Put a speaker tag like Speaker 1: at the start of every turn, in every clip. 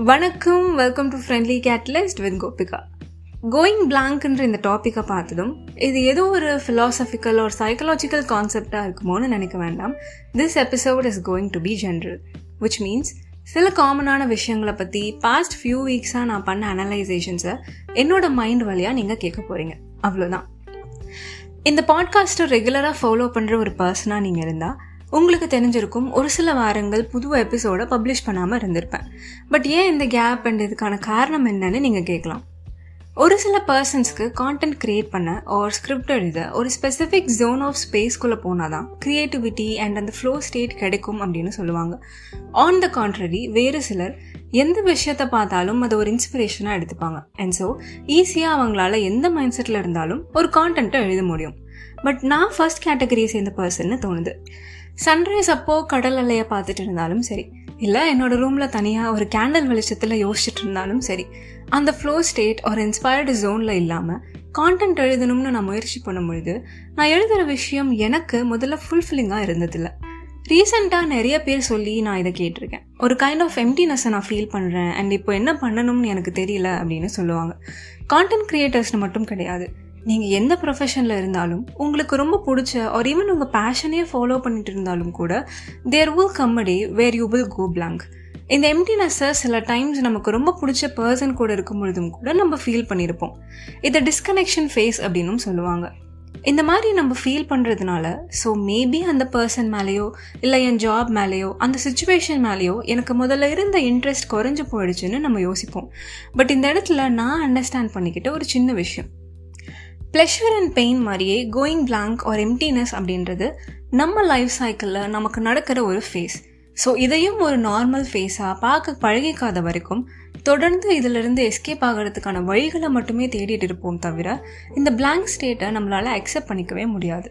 Speaker 1: வணக்கம், welcome to friendly catalyst with Gopika. Going பிளாங்க்ன்ற இந்த டாப்பிக்கை பார்த்ததும் இது ஏதோ ஒரு ஃபிலாசபிக்கல் ஒரு சைக்கலாஜிக்கல் கான்செப்டாக இருக்குமோன்னு நினைக்க வேண்டாம். This episode is going to be general, which means சில காமனான விஷயங்களை பற்றி பாஸ்ட் ஃபியூ வீக்ஸாக நான் பண்ண அனலைசேஷன்ஸை என்னோட மைண்ட் வழியாக நீங்கள் கேட்க போகிறீங்க. அவ்வளோதான். இந்த பாட்காஸ்ட்டை ரெகுலராக ஃபாலோ பண்ணுற ஒரு பர்சனாக நீங்கள் இருந்தால் உங்களுக்கு தெரிஞ்சிருக்கும், ஒரு சில வாரங்கள் புது எபிசோடை பப்ளிஷ் பண்ணாமல் இருந்திருப்பேன். பட் ஏன் இந்த கேப் அண்ட் இதுக்கான காரணம் என்னன்னு நீங்கள் கேட்கலாம். ஒரு சில பர்சன்ஸ்க்கு கான்டென்ட் க்ரியேட் பண்ண ஒரு ஸ்கிரிப்ட் எழுத ஒரு ஸ்பெசிஃபிக் ஜோன் ஆஃப் ஸ்பேஸ்குள்ளே போனால் தான் க்ரியேட்டிவிட்டி அண்ட் அந்த ஃப்ளோ ஸ்டேட் கிடைக்கும் அப்படின்னு சொல்லுவாங்க. ஆன் த கான்ட்ரரி, வேறு சிலர் எந்த விஷயத்தை பார்த்தாலும் அதை ஒரு இன்ஸ்பிரேஷனாக எடுத்துப்பாங்க. அண்ட் ஸோ ஈஸியாக அவங்களால எந்த மைண்ட் செட்டில் இருந்தாலும் ஒரு கான்டென்ட்டை எழுத முடியும். பட் நான் ஃபர்ஸ்ட் கேட்டகரியை சேர்ந்த பர்சன்னு தோணுது. சன்ரைஸ் அப்போ கடல் அலையை பார்த்துட்டு இருந்தாலும் சரி, இல்லை என்னோடய ரூமில் தனியாக ஒரு கேண்டல் வெளிச்சத்தில் யோசிச்சுட்டு இருந்தாலும் சரி, அந்த ஃப்ளோ ஸ்டேட் ஒரு இன்ஸ்பயர்டு ஜோனில் இல்லாமல் கான்டென்ட் எழுதணும்னு நான் முயற்சி பண்ணும்பொழுது நான் எழுதுகிற விஷயம் எனக்கு முதல்ல ஃபுல்ஃபில்லிங்காக இருந்ததில்லை. ரீசெண்டாக நிறைய பேர் சொல்லி நான் இதை கேட்டிருக்கேன். ஒரு கைண்ட் ஆஃப் எம்டினஸை நான் ஃபீல் பண்ணுறேன் அண்ட் இப்போ என்ன பண்ணணும்னு எனக்கு தெரியல அப்படின்னு சொல்லுவாங்க. கான்டென்ட் க்ரியேட்டர்ஸ்னு மட்டும் கிடையாது, நீங்கள் எந்த ப்ரொஃபஷனில் இருந்தாலும் உங்களுக்கு ரொம்ப பிடிச்ச ஒரு ஈவன் உங்கள் பேஷனே ஃபாலோ பண்ணிட்டு இருந்தாலும் கூட there will come a day where you will go blank. இந்த எம்டினஸை சில டைம்ஸ் நமக்கு ரொம்ப பிடிச்ச பர்சன் கூட இருக்கும் பொழுதும் கூட நம்ம ஃபீல் பண்ணியிருப்போம். இதை டிஸ்கனெக்ஷன் ஃபேஸ் அப்படின்னும் சொல்லுவாங்க. இந்த மாதிரி நம்ம ஃபீல் பண்ணுறதுனால ஸோ மேபி அந்த பர்சன் மேலேயோ இல்லை என் ஜாப் மேலேயோ அந்த சிச்சுவேஷன் மேலேயோ எனக்கு முதல்ல இருந்த இன்ட்ரெஸ்ட் குறைஞ்சு போயிடுச்சுன்னு நம்ம யோசிப்போம். பட் இந்த இடத்துல நான் அண்டர்ஸ்டாண்ட் பண்ணிக்கிட்ட ஒரு சின்ன விஷயம், ப்ளஷர் அண்ட் பெயின் மாதிரியே கோயிங் பிளாங்க் ஒரு எம்டினஸ் அப்படின்றது நம்ம லைஃப் சைக்கிளில் நமக்கு நடக்கிற ஒரு ஃபேஸ். ஸோ இதையும் ஒரு நார்மல் ஃபேஸாக பார்க்க பழகிக்காத வரைக்கும் தொடர்ந்து இதிலிருந்து எஸ்கேப் ஆகிறதுக்கான வழிகளை மட்டுமே தேடிட்டு இருப்போம் தவிர இந்த பிளாங்க் ஸ்டேட்டை நம்மளால் அக்செப்ட் பண்ணிக்கவே முடியாது.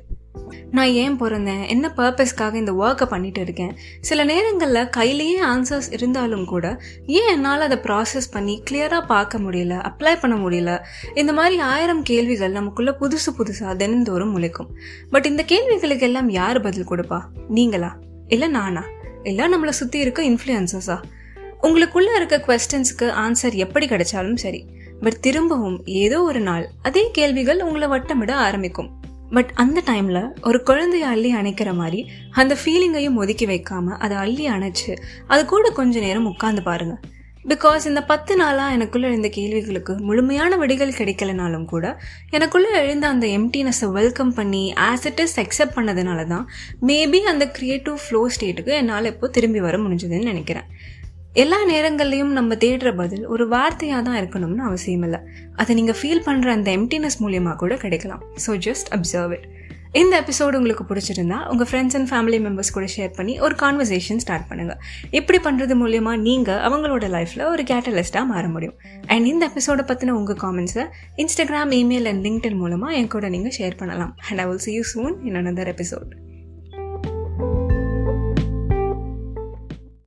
Speaker 1: நான் ஏன் பிறந்தேன், என்ன பர்பஸ்க்காக இந்த ஒர்க்கை பண்ணிட்டு இருக்கேன், சில நேரங்களில் கையிலேயே ஆன்சர்ஸ் இருந்தாலும் கூட ஏன் என்னால் அதை ப்ராசஸ் பண்ணி கிளியராக பார்க்க முடியல, அப்ளை பண்ண முடியல, இந்த மாதிரி 1000 கேள்விகள் நமக்குள்ளே புதுசாக தினந்தோறும் முளைக்கும். பட் இந்த கேள்விகளுக்கு எல்லாம் யார் பதில் கொடுப்பா? நீங்களா, இல்லை நானா, இல்லை நம்மளை சுற்றி இருக்க இன்ஃப்ளூயன்சஸா? உங்களுக்குள்ளே இருக்க குவெஸ்டன்ஸுக்கு ஆன்சர் எப்படி கிடைச்சாலும் சரி, பட் திரும்பவும் ஏதோ ஒரு நாள் அதே கேள்விகள் உங்களை வட்டமிட ஆரம்பிக்கும். பட் அந்த டைமில் ஒரு குழந்தைய அள்ளி அணைக்கிற மாதிரி அந்த ஃபீலிங்கையும் ஒதுக்கி வைக்காமல் அதை அள்ளி அணைச்சு அது கூட கொஞ்சம் நேரம் உட்காந்து பாருங்கள். பிகாஸ் இந்த 10 நாளாக எனக்குள்ளே எழுந்த கேள்விகளுக்கு முழுமையான விடைகள் கிடைக்கலனாலும் கூட எனக்குள்ளே எழுந்த அந்த எம்டினஸை வெல்கம் பண்ணி ஆஸ் இட் இஸ் அக்செப்ட் பண்ணதுனால தான் மேபி அந்த க்ரியேட்டிவ் ஃப்ளோ ஸ்டேட்டுக்கு என்னால் இப்போ திரும்பி வர முடிஞ்சதுன்னு நினைக்கிறேன். எல்லா நேரங்கள்லையும் நம்ம தேடுற பதில் ஒரு வார்த்தையாக தான் இருக்கணும்னு அவசியம் இல்லை. அதை நீங்கள் ஃபீல் பண்ணுற அந்த எம்டினஸ் மூலியமாக கூட கிடைக்கலாம். So just observe it. இந்த எபிசோடு உங்களுக்கு பிடிச்சிருந்தா உங்கள் ஃப்ரெண்ட்ஸ் அண்ட் ஃபேமிலி மெம்பர்ஸ் கூட ஷேர் பண்ணி ஒரு கான்வர்சேஷன் ஸ்டார்ட் பண்ணுங்கள். இப்படி பண்ணுறது மூலியமாக நீங்கள் அவங்களோட லைஃப்பில் ஒரு கேட்டலிஸ்ட்டாக மாற முடியும். அண்ட் இந்த எபிசோடை பற்றின உங்கள் காமெண்ட்ஸை இன்ஸ்டாகிராம், இமெயில் அண்ட் லிங்க்டின் மூலமாக என் கூட நீங்கள் ஷேர் பண்ணலாம். And I will see you soon in another episode.